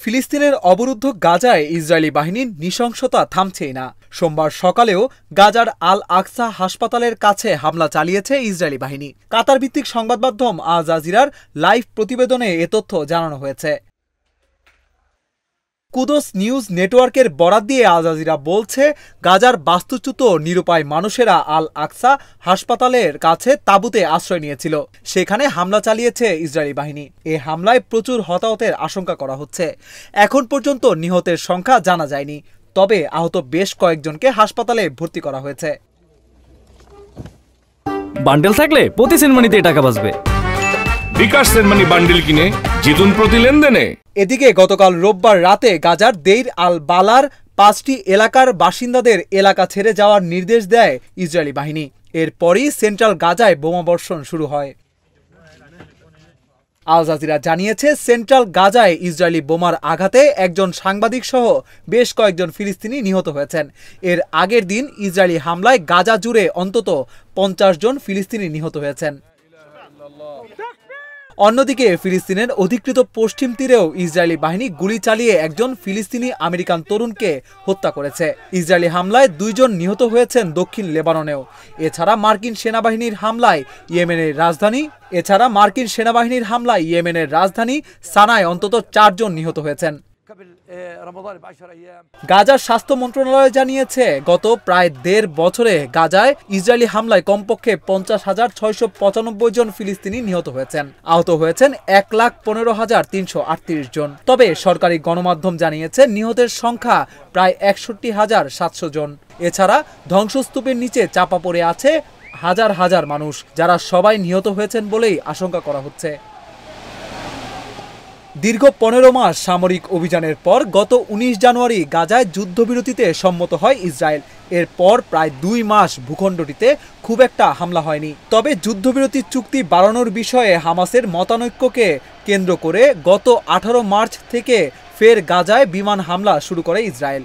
ফিলিস্তিনের অবরুদ্ধ গাজায় ইসরায়েলি বাহিনীর নৃশংসতা থামছেই না। সোমবার সকালেও গাজার আল আকসা হাসপাতালের কাছে হামলা চালিয়েছে ইসরায়েলি বাহিনী। কাতার ভিত্তিক সংবাদ মাধ্যম আল জাজিরার লাইভ প্রতিবেদনে এ তথ্য জানানো হয়েছে। কুদস নিউজ নেটওয়ার্কের বরাত দিয়ে আল জাজিরা বলছে, গাজার বাস্তুচ্যুত নিরুপায় মানুষেরা আল আকসা হাসপাতালের কাছে তাঁবুতে আশ্রয় নিয়েছিল। সেখানে হামলা চালিয়েছে ইসরায়েলি বাহিনী। এ হামলায় প্রচুর হতাহতের আশঙ্কা করা হচ্ছে। এখন পর্যন্ত নিহতের সংখ্যা জানা যায়নি, তবে আহত বেশ কয়েকজনকে হাসপাতালে ভর্তি করা হয়েছে। বান্ডেল থাকলে প্রতি সেনমানিতে টাকা বাঁচবে। বিকাশ সেনমানি বান্ডেল কিনে জিতুন প্রতি লেনদেনে। এদিকে গতকাল রোববার রাতে গাজার দেইর আল বালার 5টি এলাকার বাসিন্দাদের এলাকা ছেড়ে যাওয়ার নির্দেশ দেয় ইসরায়েলি বাহিনী। এরপরই সেন্ট্রাল গাজায় বোমাবর্ষণ শুরু হয়। আল জাজিরা জানিয়েছে, সেন্ট্রাল গাজায় ইসরায়েলি বোমার আঘাতে একজন সাংবাদিক সহ বেশ কয়েকজন ফিলিস্তিনি নিহত হয়েছেন। এর আগের দিন ইসরায়েলি হামলায় গাজা জুড়ে অন্তত 50 জন ফিলিস্তিনি নিহত হয়েছেন। অন্যদিকে ফিলিস্তিনের অধিকৃত পশ্চিম তীরেও ইসরায়েলি বাহিনী গুলি চালিয়ে একজন ফিলিস্তিনি আমেরিকান তরুণকে হত্যা করেছে। ইসরায়েলি হামলায় 2 জন নিহত হয়েছেন দক্ষিণ লেবাননেও। এছাড়া মার্কিন সেনাবাহিনীর হামলায় ইয়েমেনের রাজধানী সানায় অন্তত 4 জন নিহত হয়েছেন। গাজার স্বাস্থ্য মন্ত্রণালয় জানিয়েছে, গত প্রায় 1.5 বছরে গাজায় ইসরায়েলি হামলায় কমপক্ষে 50,695 জন ফিলিস্তিনি নিহত হয়েছেন। আহত হয়েছেন 1,15,338 জন। তবে সরকারি গণমাধ্যম জানিয়েছে, নিহতের সংখ্যা প্রায় 61,700 জন। এছাড়া ধ্বংসস্তূপের নিচে চাপা পড়ে আছে হাজার হাজার মানুষ, যারা সবাই নিহত হয়েছেন বলেই আশঙ্কা করা হচ্ছে। দীর্ঘ 15 মাস সামরিক অভিযানের পর গত 19 জানুয়ারি গাজায় যুদ্ধবিরতিতে সম্মত হয় ইসরায়েল। এরপর প্রায় 2 মাস ভূখণ্ডটিতে খুব একটা হামলা হয়নি। তবে যুদ্ধবিরতি চুক্তি বাড়ানোর বিষয়ে হামাসের মতানৈক্যকে কেন্দ্র করে গত 18 মার্চ থেকে ফের গাজায় বিমান হামলা শুরু করে ইসরায়েল।